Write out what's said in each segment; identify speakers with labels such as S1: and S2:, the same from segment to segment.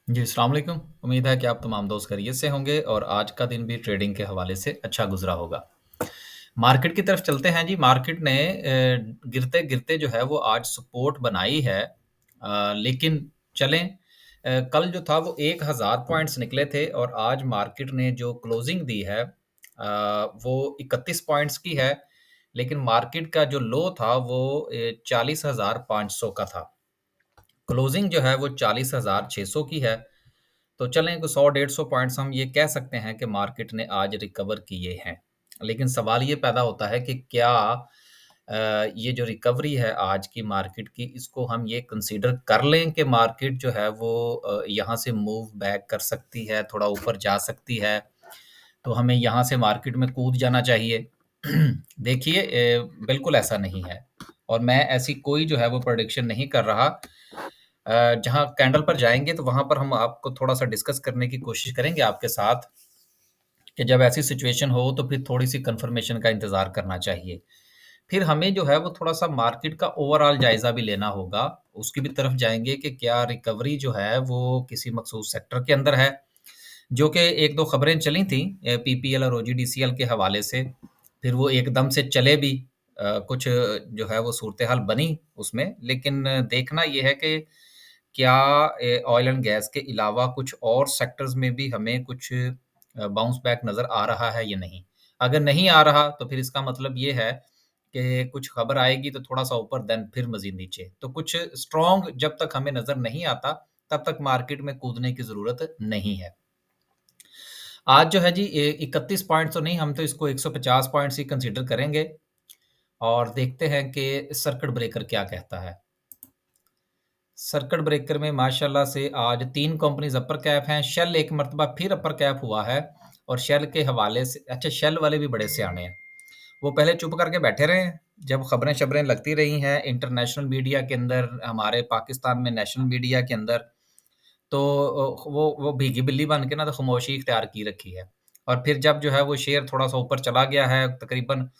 S1: जी, अस्सलाम वालेकुम। उम्मीद है कि आप तमाम दोस्त खैरियत से होंगे और आज का दिन भी ट्रेडिंग के हवाले से अच्छा गुज़रा होगा। मार्केट की तरफ चलते हैं जी, मार्केट ने गिरते-गिरते जो है वो आज सपोर्ट बनाई है। लेकिन चलें कल जो था वो 1000 पॉइंट्स निकले थे और आज मार्केट ने जो क्लोजिंग दी है वो 31 पॉइंट्स की है, लेकिन मार्केट का जो लो था वो 40,500 का था। क्लोजिंग जो है वो 40,600 की है। तो चलें को 100 150 पॉइंट्स हम ये कह सकते हैं कि मार्केट ने आज रिकवर किए हैं। लेकिन सवाल ये पैदा होता है कि क्या ये जो रिकवरी है आज की मार्केट की इसको हम ये कंसीडर कर लें कि मार्केट जो है वो यहाँ से मूव बैक कर सकती है, थोड़ा ऊपर जा सकती है, तो हमें यहाँ से मार्केट में कूद जाना चाहिए। देखिए बिल्कुल ऐसा नहीं है और मैं ऐसी कोई जो है वो प्रेडिक्शन नहीं कर रहा। जहाँ कैंडल पर जाएँगे तो वहाँ पर हम आपको थोड़ा-सा डिस्कस करने की कोशिश करेंगे आपके साथ कि जब ऐसी सिचुएशन हो तो फिर थोड़ी-सी कन्फर्मेशन का इंतज़ार करना चाहिए। फिर हमें जो है वो थोड़ा-सा मार्केट का ओवरऑल जायज़ा भी लेना होगा। उसकी भी तरफ जाएँगे कि क्या रिकवरी जो है वो किसी मख़सूस सेक्टर के अंदर है, जो कि 1-2 खबरें चली थी पीपीएल और ओजीडीसीएल के हवाले से। फिर वो एकदम से चले भी कुछ जो है वो सूरत-ए-हाल बनी उसमें। लेकिन देखना ये है कि क्या ऑयल एंड गैस के अलावा कुछ और सेक्टर्स में भी हमें कुछ बाउंस बैक नज़र आ रहा है या नहीं? अगर नहीं आ रहा तो फिर इसका मतलब ये है कि कुछ खबर आएगी तो थोड़ा-सा ऊपर देन फिर मज़ीद नीचे। तो कुछ स्ट्रॉन्ग जब तक हमें नज़र नहीं आता, तब तक मार्केट में कूदने की ज़रूरत नहीं है। आज जो है जी 31 पॉइंट्स तो नहीं, हम तो इसको 150 पॉइंट्स ही कंसीडर करेंगे और देखते हैं कि सर्किट ब्रेकर क्या कहता है। सर्किट ब्रेकर में माशाल्लाह से आज 3 कंपनीज़ अपर कैप हैं, शेल एक मर्तबा फिर अपर कैप हुआ है और शेल के हवाले से अच्छा शेल वाले भी बड़े सियाने हैं। वो पहले चुप करके बैठे रहे हैं, जब खबरें-शबरें लगती रही हैं इंटरनेशनल मीडिया के अंदर, हमारे पाकिस्तान में नेशनल मीडिया के अंदर, तो वो भीगी बिल्ली बन के ना तो खामोशी इख्तियार की रखी है। और फिर जब जो है वो शेयर थोड़ा-सा ऊपर चला गया है, तकरीबन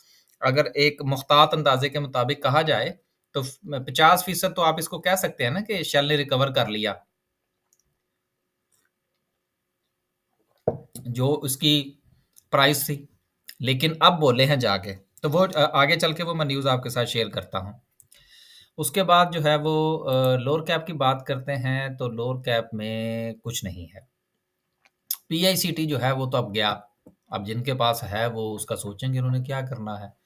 S1: अगर एक मुख्तात अंदाज़े के मुताबिक कहा जाए, तो फ 50% तो आप इसको कह सकते हैं ना कि शेल ने रिकवर कर लिया। जो उसकी प्राइस थी, लेकिन अब बोले हैं जाके, तो वो आगे चल के वो मैं न्यूज़ आपके साथ शेयर करता हूँ। उसके बाद जो है वो लोअर कैप की बात करते हैं, तो लोअर कैप में कुछ नहीं है। पीआईसीटी जो है वो तो अब गया, अब जिनके पास है वो उसका सोचेंगे उन्होंने क्या करना है।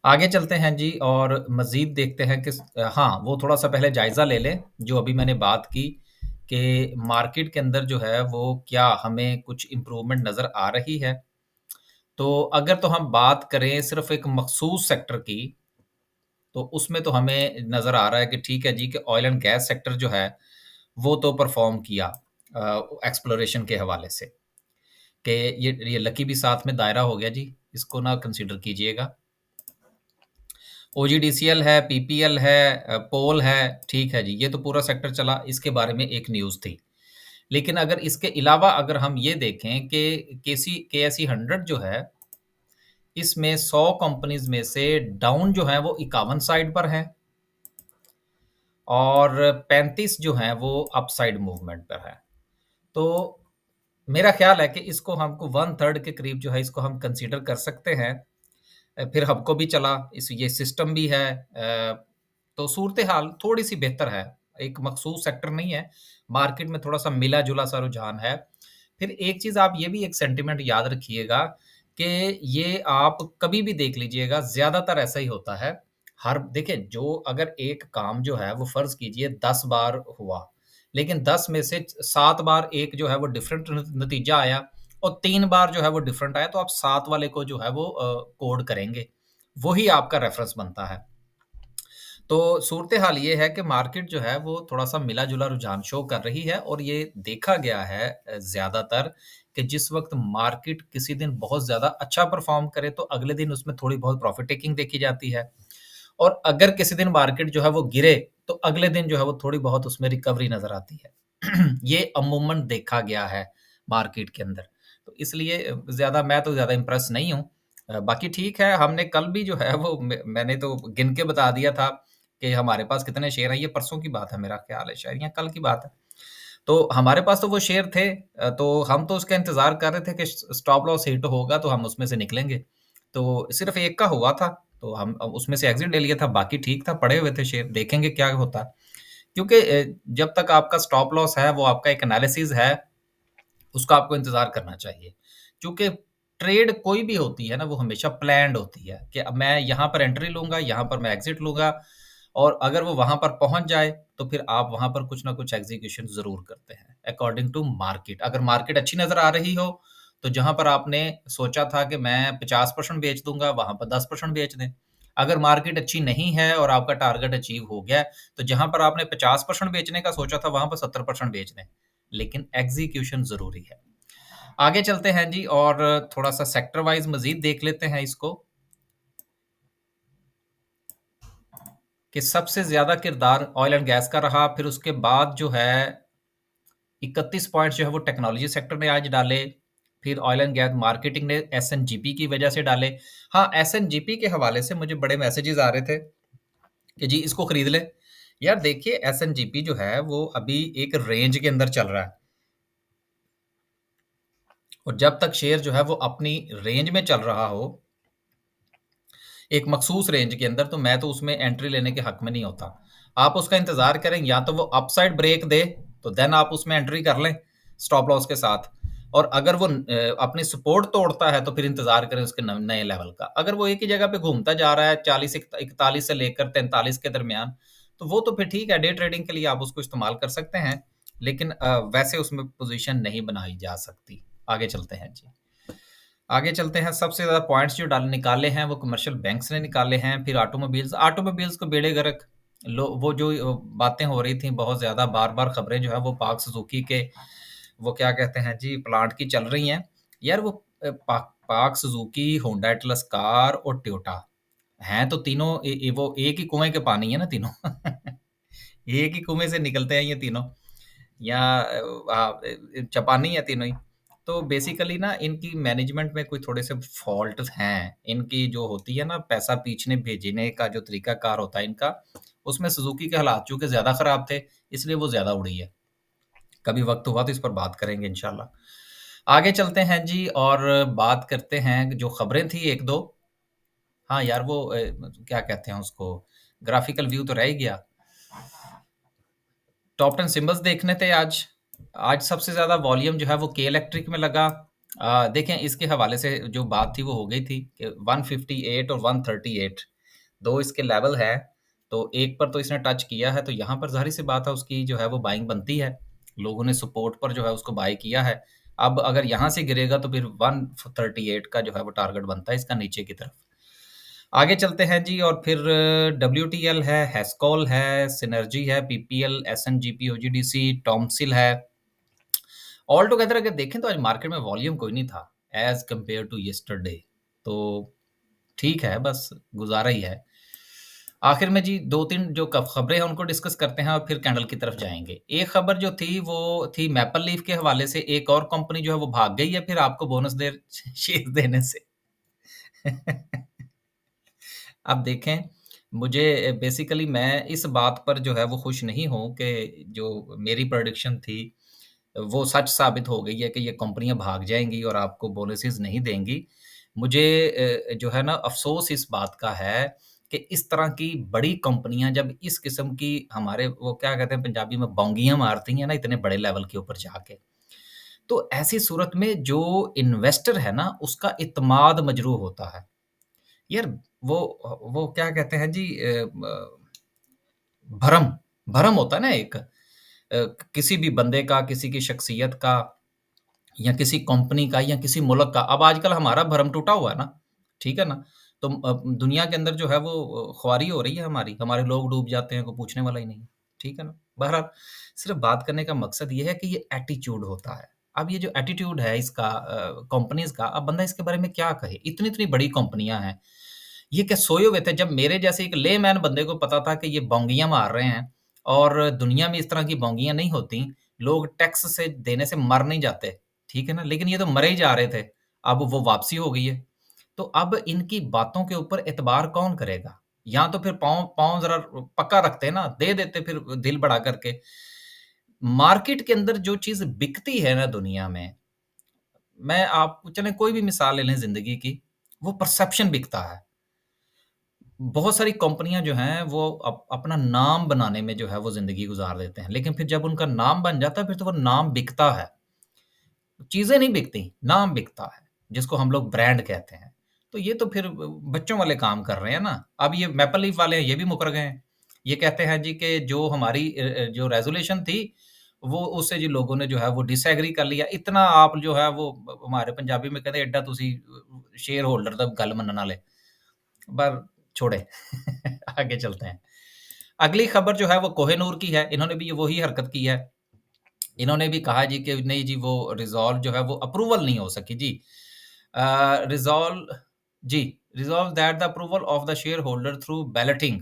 S1: आगे चलते हैं जी और मज़ीद देखते हैं कि हाँ, वो थोड़ा-सा पहले जायज़ा ले लें, जो अभी मैंने बात की कि मार्केट के अंदर जो है वो क्या हमें कुछ इम्प्रूवमेंट नज़र आ रही है। तो अगर तो हम बात करें सिर्फ़ एक मख़सूस सेक्टर की, तो उसमें तो हमें नज़र आ रहा है कि ठीक है जी कि ऑयल एंड गैस सेक्टर जो है, वो तो परफ़ॉर्म किया एक्सप्लोरेशन के हवाले से, कि ये लकी भी साथ में दायरा हो गया जी, इसको ना कंसीडर कीजिएगा। ओजीडीसीएल है, पीपीएल है पोल है, ठीक है जी, ये तो पूरा सेक्टर चला, इसके बारे में एक न्यूज़ थी। लेकिन अगर इसके अलावा अगर हम ये देखें कि केएसई 100 जो है, इसमें 100 कंपनीज़ में से डाउन जो है वो 51 साइड पर हैं और 35 जो हैं वो अपसाइड मूवमेंट पर हैं। तो मेरा ख़्याल है कि इसको हमको 1/3 के करीब जो है इसको हम कंसीडर कर सकते हैं। फिर हबको भी चला, इस ये सिस्टम भी है तो सूरत-ए-हाल थोड़ी-सी बेहतर है। एक मखसूस सेक्टर नहीं है, मार्केट में थोड़ा-सा मिला-जुला सा रुझान है। फिर एक चीज़ आप ये भी एक सेंटिमेंट याद रखिएगा कि ये आप कभी भी देख लीजिएगा, ज़्यादातर ऐसा ही होता है। हर देखिए जो अगर एक काम जो है वो फ़र्ज़ कीजिए 10 बार हुआ, लेकिन 10 में से 7 बार एक जो है वो डिफरेंट नतीजा आया और 3 बार जो है वो डिफरेंट आया, तो आप 7 वाले को जो है वो कोड करेंगे। वही आपका रेफ़रेंस बनता है। तो सूरत-ए-हाल ये है कि मार्केट जो है वो थोड़ा-सा मिला-जुला रुझान शो कर रही है और ये देखा गया है ज़्यादातर कि जिस वक़्त मार्केट किसी दिन बहुत ज़्यादा अच्छा परफ़ॉर्म करे, तो अगले दिन उसमें थोड़ी बहुत प्रॉफ़िट टेकिंग देखी जाती है और अगर किसी दिन मार्केट जो है वो गिरे, तो अगले दिन जो है वो थोड़ी बहुत उसमें रिकवरी नज़र आती है। ये अमूमन देखा गया है मार्केट के अंदर। तो इसलिए ज़्यादा मैं तो ज़्यादा इम्प्रेस नहीं हूँ। बाकी ठीक है, हमने कल भी जो है वो मैंने तो गिन के बता दिया था कि हमारे पास कितने शेयर हैं, ये परसों की बात है मेरा ख़्याल है शायद या कल की बात है। तो हमारे पास तो वो शेयर थे तो हम तो उसका इंतज़ार कर रहे थे कि स्टॉप लॉस हिट होगा तो हम उसमें से निकलेंगे। तो सिर्फ़ एक का हुआ था, तो हम उसमें से एग्ज़िट ले लिया था, बाकी ठीक था, पड़े हुए थे शेयर, देखेंगे क्या होता है। क्योंकि जब तक आपका स्टॉप लॉस है, वो आपका एक एनालिसिस है, उसका आपको इंतज़ार करना चाहिए। क्योंकि ट्रेड कोई भी होती है ना, वो हमेशा प्लान्ड होती है कि अब मैं यहाँ पर एंट्री लूँगा, यहाँ पर मैं एग्ज़िट लूँगा और अगर वो वहाँ पर पहुँच जाए, तो फिर आप वहाँ पर कुछ ना कुछ एग्ज़ीक्यूशन ज़रूर करते हैं, अकॉर्डिंग टू मार्केट। अगर मार्केट अच्छी नज़र आ रही हो, तो जहाँ पर आपने सोचा था कि मैं 50% बेच दूँगा, वहाँ पर 10% बेच दें। अगर मार्केट अच्छी नहीं है और आपका टारगेट अचीव हो गया है, तो जहाँ पर आपने 50% बेचने का सोचा था, वहाँ पर 70% बेच दें। लेकिन एग्ज़ीक्यूशन ज़रूरी है। आगे चलते हैं जी और थोड़ा-सा सेक्टर वाइज़ मज़ीद देख लेते हैं इसको कि सबसे ज़्यादा किरदार ऑयल एंड गैस का रहा, फिर उसके बाद जो है 31 पॉइंट्स जो है वो टेक्नोलॉजी सेक्टर ने आज डाले, फिर ऑयल एंड गैस मार्केटिंग ने एसएनजीपी की वजह से डाले। हाँ, एसएनजीपी के हवाले से मुझे बड़े मैसेजेस आ रहे थे कि जी इसको खरीद लें। यार देखिए एसएनजीपी जो है वो अभी एक रेंज के अंदर चल रहा है और जब तक शेयर जो है वो अपनी रेंज में चल रहा हो एक मखसूस रेंज के अंदर, तो मैं तो उसमें एंट्री लेने के हक में नहीं होता। आप उसका इंतज़ार करें, या तो वो अपसाइड ब्रेक दे, तो देन आप उसमें एंट्री कर लें, स्टॉप लॉस के साथ। और अगर वो अपनी सपोर्ट तोड़ता है, तो फिर इंतज़ार करें उसके नए लेवल का। अगर वो एक ही जगह पे घूमता जा रहा है, 40 41 से लेकर 43 के दरमियान, तो वो तो फिर ठीक है, डे ट्रेडिंग के लिए आप उसको इस्तेमाल कर सकते हैं। लेकिन वैसे उसमें पोज़ीशन नहीं बनाई जा सकती। आगे चलते हैं जी। आगे चलते हैं, सबसे ज़्यादा पॉइंट्स जो डाल निकाले हैं वो कमर्शियल बैंक्स ने निकाले हैं, फिर ऑटोमोबाइल्स ऑटोमोबाइल्स को बेड़े गर्क लो वो जो बातें हो रही थी बहुत ज़्यादा बार-बार खबरें जो है वो पाक सुज़ुकी के वो क्या कहते हैं जी प्लांट की चल रही हैं। यार वो पाक सुज़ुकी, होंडा एटलस कार और टोयोटा हैं तो तीनों वो एक ही कुएँ के पानी है ना तीनों। एक ही कुएँ से निकलते हैं ये तीनों। या जापानी है तीनों ही। तो बेसिकली ना इनकी मैनेजमेंट में कोई थोड़े से फॉल्ट हैं। इनकी जो होती है ना पैसा पीछने भेजने का जो तरीकाकार होता है इनका, उसमें सुज़ुकी के हालात चूँकि ज़्यादा ख़राब थे, इसलिए वो ज़्यादा उड़ी है। कभी वक़्त हुआ तो इस पर बात करेंगे इंशाल्लाह। आगे चलते हैं जी और बात करते हैं जो खबरें थी 1-2। हाँ यार वो क्या कहते हैं उसको, ग्राफ़िकल व्यू तो रह ही गया। टॉप 10 सिम्बल्स देखने थे आज। आज सबसे ज़्यादा वॉल्यूम जो है वो के इलेक्ट्रिक में लगा। देखें इसके हवाले से जो बात थी वो हो गई थी कि 158 और 138 2 इसके लेवल हैं, तो एक पर तो इसने टच किया है, तो यहाँ पर ज़ाहिर-सी बात है उसकी जो है वो बाइंग बनती है। लोगों ने सपोर्ट पर जो है उसको बाय किया है। अब अगर यहाँ से गिरेगा तो फिर 138 का जो है वो टारगेट बनता है इसका नीचे की तरफ। आगे चलते हैं जी और फिर डब्ल्यूटीएल है, हेस्कोल है, सिनर्जी है, पीपीएल, एसएनजीपी, ओजीडीसी, टॉमसिल है। ऑल टुगेदर अगर देखें तो आज मार्केट में वॉल्यूम कोई नहीं था एज़ कंपेयर टू यस्टरडे। तो ठीक है, बस गुज़ारा ही है। आखिर में जी 2-3 जो क खबरें हैं उनको डिस्कस करते हैं और फिर कैंडल की तरफ जाएँगे। एक खबर जो थी वो थी मैपल लीफ के हवाले से, एक और कंपनी जो है वो भाग गई है फिर आपको बोनस दे शेयर देने से। अब देखें, मुझे बेसिकली मैं इस बात पर जो है वो खुश नहीं हूँ कि जो मेरी प्रेडिक्शन थी, वो सच साबित हो गई है कि ये कंपनियाँ भाग जाएँगी और आपको बोनसेस नहीं देंगी। मुझे जो है ना अफ़सोस इस बात का है कि इस तरह की बड़ी कंपनियाँ जब इस किस्म की हमारे वो क्या कहते हैं पंजाबी में बौंगियाँ मारती हैं ना इतने बड़े लेवल के ऊपर जाके, तो ऐसी सूरत में जो इन्वेस्टर है ना उसका इत्माद मजरूह होता है। यार वो क्या कहते हैं जी भरम, भरम होता है ना एक किसी भी बंदे का, किसी की शख्सियत का या किसी कंपनी का या किसी मुल्क का। अब आजकल हमारा भरम टूटा हुआ है ना, ठीक है ना? तो दुनिया के अंदर जो है वो खुआरी हो रही है हमारी, हमारे लोग डूब जाते हैं, कोई पूछने वाला ही नहीं है, ठीक है ना? बहरहाल सिर्फ़ बात करने का मकसद ये है कि ये एटीट्यूड होता है। अब ये जो एटीट्यूड है इसका कंपनीज़ का, अब बंदा इसके बारे में क्या कहे? इतनी-इतनी बड़ी कंपनियाँ हैं। ये क्या सोए हुए थे? जब मेरे जैसे एक लेमैन बंदे को पता था कि ये बौंगियाँ मार रहे हैं और दुनिया में इस तरह की बौंगियाँ नहीं होती, लोग टैक्स से देने से मर नहीं जाते, ठीक है ना? लेकिन ये तो मरे ही जा रहे थे, अब वो वापसी हो गई है। तो अब इनकी बातों के ऊपर एतबार कौन करेगा? या तो फिर पाँव पाँव ज़रा पक्का रखते ना, दे देते फिर दिल बढ़ा करके। मार्केट के अंदर जो चीज़ बिकती है ना दुनिया में, मैं आप चलें कोई भी मिसाल ले लें ज़िंदगी की, वो परसेप्शन बिकता है। बहुत सारी कंपनियाँ जो हैं वो अपना नाम बनाने में जो है वो ज़िंदगी गुज़ार देते हैं। लेकिन फिर जब उनका नाम बन जाता है फिर तो वो नाम बिकता है। चीज़ें नहीं बिकती, नाम बिकता है, जिसको हम लोग ब्रांड कहते हैं। तो ये तो फिर बच्चों वाले काम कर रहे हैं ना। अब ये मैपल लीफ वाले हैं, ये भी मुकर गए हैं। ये कहते हैं जी कि जो हमारी जो रेज़ोल्यूशन थी, वो उससे जी लोगों ने जो है वो डिसएग्री कर लिया। इतना आप जो है वो हमारे पंजाबी में कहते हैं एड्डा तुसी शेयर होल्डर दा गल मनन आले। पर छोड़ें आगे चलते हैं। अगली खबर जो है वो कोहिनूर की है। इन्होंने भी वही हरकत की है। इन्होंने भी कहा जी कि नहीं जी वो रिज़ॉल्व जो है वो अप्रूवल नहीं हो सकी जी। रिज़ॉल्व जी, resolve that the approval of the share holder through balloting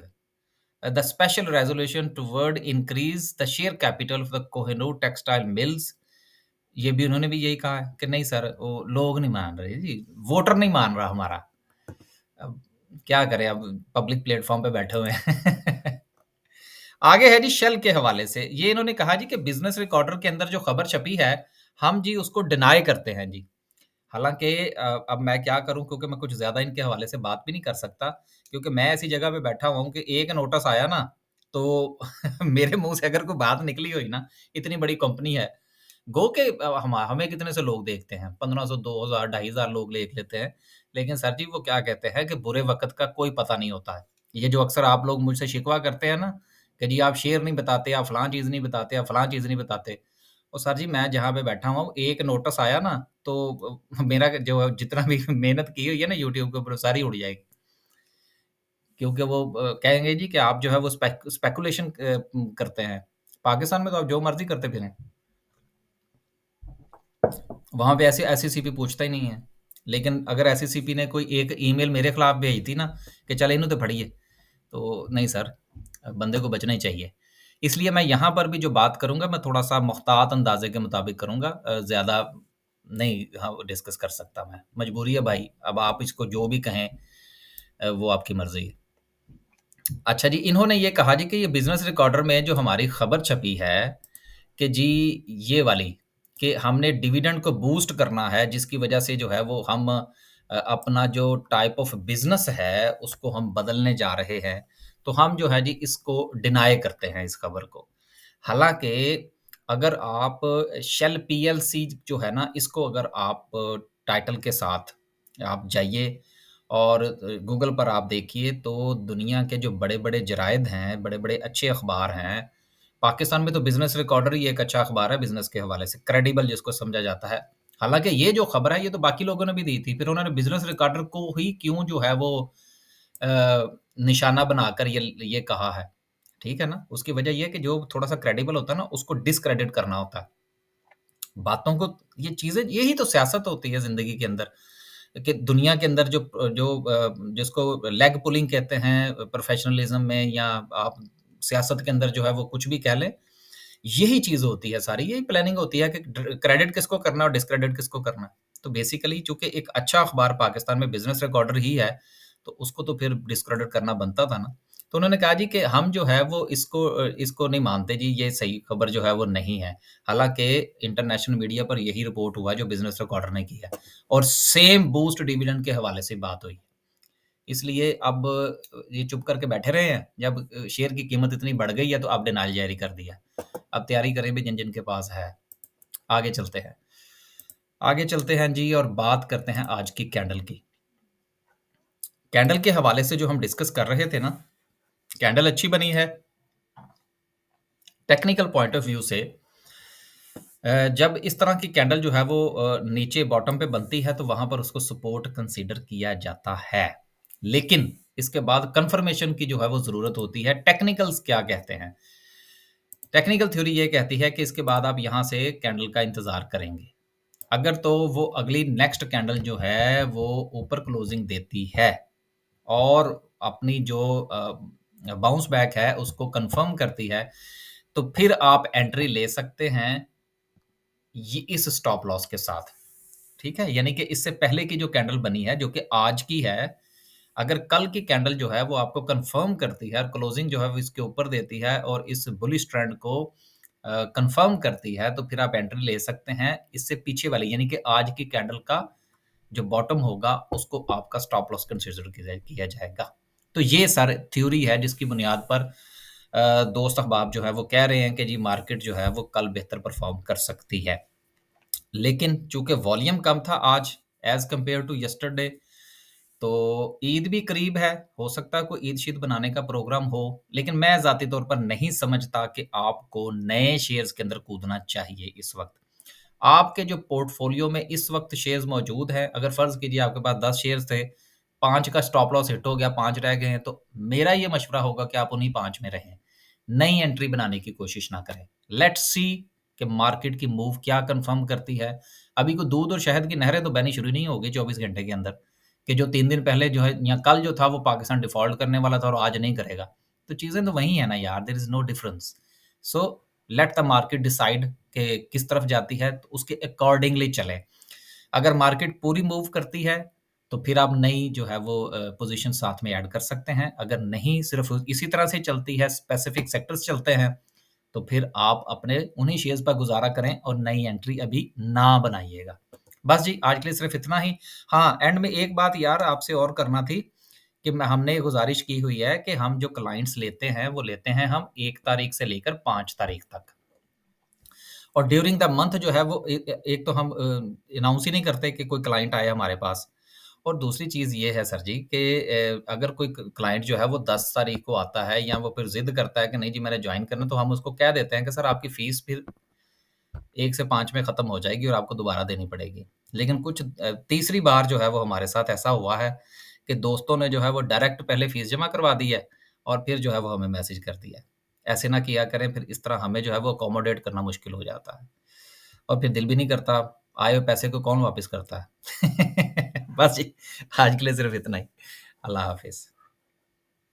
S1: the special resolution toward increase the share capital of the Kohinoor textile mills. ये भी उन्होंने भी यही कहा है कि नहीं सर, वो लोग नहीं मान रहे जी, वोटर नहीं मान रहा हमारा। अब क्या करें, अब पब्लिक प्लेटफ़ॉर्म पे बैठे हुए हैं। आगे है जी शेल के हवाले से। ये इन्होंने कहा जी कि बिज़नेस रिकॉर्डर के अंदर जो खबर छपी है, हम जी उसको डिनाई करते हैं जी। हालाँकि अब मैं क्या करूँ, क्योंकि मैं कुछ ज़्यादा इनके हवाले से बात भी नहीं कर सकता, क्योंकि मैं ऐसी जगह पे बैठा हुआ हूँ कि एक नोटिस आया ना, तो मेरे मुँह से अगर कोई बात निकली हुई ना, इतनी बड़ी कंपनी है, गो के हमें कितने से लोग देखते हैं, 1500, 2000, 2500 लोग देख लेते हैं। लेकिन सर जी वो क्या कहते हैं कि बुरे वक़्त का कोई पता नहीं होता है। ये जो अक्सर आप लोग मुझसे शिकवा करते हैं ना, कि जी आप शेयर नहीं बताते, आप फलाँ चीज़ नहीं बताते, आप फलाँ चीज़ नहीं बताते। और सर जी मैं जहाँ पे बैठा हुआ हूँ, एक नोटिस आया ना, तो मेरा जो जितना भी मेहनत की हुई है ना यूट्यूब के ऊपर, सारी उड़ जाएगी। क्योंकि वो कहेंगे जी कि आप जो है वो स्पेकुलेशन करते हैं। पाकिस्तान में तो आप जो मर्ज़ी करते फिरें। वहाँ पे ऐसे एसईसीपी पूछता ही नहीं है। लेकिन अगर एसईसीपी ने कोई एक ईमेल मेरे खिलाफ भेजी थी ना कि चल इन्हू तो फड़िए, तो नहीं सर, बंदे को बचना ही चाहिए। इसलिए मैं यहाँ पर भी जो बात करूँगा, मैं थोड़ा-सा मुख्तात अंदाज़े के मुताबिक करूँगा, ज़्यादा नहीं हाँ, डिस्कस कर सकता मैं। मजबूरी है भाई, अब आप इसको जो भी कहें वो आपकी मर्ज़ी है। अच्छा जी, इन्होंने ये कहा जी कि ये बिज़नेस रिकॉर्डर में जो हमारी खबर छपी है कि जी ये वाली, कि हमने डिविडेंड को बूस्ट करना है, जिसकी वजह से जो है वो हम अपना जो टाइप ऑफ बिज़नेस है उसको हम बदलने जा रहे हैं। तो हम जो है जी इसको डिनाई करते हैं इस खबर को। हालाँकि अगर आप शेल पीएलसी जो है ना, इसको अगर आप टाइटल के साथ आप जाइए और गूगल पर आप देखिए, तो दुनिया के जो बड़े-बड़े जराइद हैं, बड़े-बड़े अच्छे अखबार हैं, पाकिस्तान में तो बिज़नेस रिकॉर्डर ही एक अच्छा अखबार है बिज़नेस के हवाले से, क्रेडिबल जिसको समझा जाता है। हालाँकि ये जो खबर है, ये तो बाकी लोगों ने भी दी थी, फिर उन्होंने बिज़नेस रिकॉर्डर को ही क्यों जो है वो अ, निशाना बनाकर ये कहा है, ठीक है ना? उसकी वजह ये है कि जो थोड़ा-सा क्रेडिबल होता है ना, उसको डिस्क्रेडिट करना होता है। बातों को, ये चीज़ें, यही तो सियासत होती है ज़िंदगी के अंदर, कि दुनिया के अंदर जो जो जिसको लेग पुलिंग कहते हैं प्रोफ़ेशनलिज़्म में, या आप सियासत के अंदर जो है वो कुछ भी कह लें, यही चीज़ होती है सारी, यही प्लानिंग होती है कि क्रेडिट किसको करना है और डिस्क्रेडिट किसको करना है। तो बेसिकली चूँकि एक अच्छा अखबार पाकिस्तान में बिज़नेस रिकॉर्डर ही है, तो उसको तो फिर डिस्क्रेडिट करना बनता था ना। तो उन्होंने कहा जी कि हम जो है वो इसको नहीं मानते जी, ये सही खबर जो है वो नहीं है। हालाँकि इंटरनेशनल मीडिया पर यही रिपोर्ट हुआ जो बिज़नेस रिकॉर्डर ने किया, और सेम बूस्ट डिविडेंड के हवाले से बात हुई। इसलिए अब ये चुप करके बैठे रहे हैं, जब शेयर की कीमत इतनी बढ़ गई है तो अब डिनायल जारी कर दिया। अब तैयारी करें भी जिन-जिन के पास है। आगे चलते हैं। आगे चलते हैं जी और बात करते हैं आज की कैंडल की। कैंडल के हवाले से जो हम डिस्कस कर रहे थे ना, कैंडल अच्छी बनी है। टेक्निकल पॉइंट ऑफ व्यू से जब इस तरह की कैंडल जो है वो नीचे बॉटम पे बनती है, तो वहाँ पर उसको सपोर्ट कंसीडर किया जाता है। लेकिन इसके बाद कन्फर्मेशन की जो है वो ज़रूरत होती है। टेक्निकल्स क्या कहते हैं? टेक्निकल थ्योरी ये कहती है कि इसके बाद आप यहाँ से कैंडल का इंतज़ार करेंगे। अगर तो वो अगली नेक्स्ट कैंडल जो है वो ऊपर क्लोजिंग देती है और अपनी जो बाउंस बैक है उसको कंफर्म करती है, तो फिर आप एंट्री ले सकते हैं ये इस स्टॉप लॉस के साथ, ठीक है? यानी कि इससे पहले की जो कैंडल बनी है, जो कि आज की है, अगर कल की कैंडल जो है वो आपको कंफर्म करती है और क्लोजिंग जो है वो इसके ऊपर देती है और इस बुलिश ट्रेंड को कन्फर्म करती है तो फिर आप एंट्री ले सकते हैं। इससे पीछे वाली यानी कि आज की कैंडल का जो बॉटम होगा उसको आपका स्टॉप लॉस कंसीडर किया जाएगा। तो ये सर थ्योरी है जिसकी बुनियाद पर दोस्त अहबाब जो है वो कह रहे हैं कि जी मार्केट जो है वो कल बेहतर परफॉर्म कर सकती है। लेकिन चूंकि वॉल्यूम कम था आज एज कंपेयर टू यस्टरडे, तो ईद भी करीब है, हो सकता है कोई ईद शीद बनाने का प्रोग्राम हो, लेकिन मैं ज़ाती तौर पर नहीं समझता कि आपको नए शेयर्स के अंदर कूदना चाहिए इस वक़्त। आपके जो पोर्टफोलियो में इस वक़्त शेयर्स मौजूद हैं, अगर फ़र्ज़ कीजिए आपके पास 10 शेयर्स थे, 5 का स्टॉप लॉस हिट हो गया, 5 रह गए हैं, तो मेरा ये मशवरा होगा कि आप उन्हीं 5 में रहें। नई एंट्री बनाने की कोशिश ना करें। लेट्स सी कि मार्केट की मूव क्या कन्फर्म करती है। अभी कोई दूध और शहद की नहरें तो बहनी शुरू नहीं होगी 24 घंटे के अंदर, कि जो 3 दिन पहले जो है या कल जो था वो पाकिस्तान डिफ़ॉल्ट करने वाला था और आज नहीं करेगा। तो चीज़ें तो वही हैं ना यार, there is no difference. So let the market decide कि किस तरफ जाती है, तो उसके अकॉर्डिंगली चलें। अगर मार्केट पूरी मूव करती है, तो फिर आप नई जो है वो पोज़ीशन साथ में ऐड कर सकते हैं। अगर नहीं, सिर्फ़ इसी तरह से चलती है, स्पेसिफ़िक सेक्टर्स चलते हैं, तो फिर आप अपने उन्हीं शेयर्स पर गुज़ारा करें और नई एंट्री अभी ना बनाइएगा। बस जी, आज के लिए सिर्फ़ इतना ही। हाँ, एंड में एक बात यार आपसे और करना थी कि मैं हमने ये गुज़ारिश की हुई है कि हम जो क्लाइंट्स लेते हैं, वो लेते हैं हम 1 तारीख से लेकर 5 तारीख तक। और ड्यूरिंग द मंथ जो है वो एक तो हम अनाउंस ही नहीं करते कि कोई क्लाइंट आया हमारे पास। और दूसरी चीज़ ये है सर जी कि अगर कोई क्लाइंट जो है वो 10 तारीख को आता है या वो फिर ज़िद करता है कि नहीं जी मैंने जॉइन करना है, तो हम उसको कह देते हैं कि सर आपकी फ़ीस फिर 1 से 5 में ख़त्म हो जाएगी और आपको दोबारा देनी पड़ेगी। लेकिन कुछ तीसरी बार जो है वो हमारे साथ ऐसा हुआ है कि दोस्तों ने जो है वो डायरेक्ट पहले फ़ीस जमा करवा दी है और फिर जो है वो हमें मैसेज कर दिया है। ऐसे ना किया करें, फिर इस तरह हमें जो है वो अकोमोडेट करना मुश्किल हो जाता है और फिर दिल भी नहीं करता, आए हुए पैसे को कौन वापस करता है। बस जी, आज के लिए सिर्फ़ इतना ही। अल्लाह हाफ़िज़।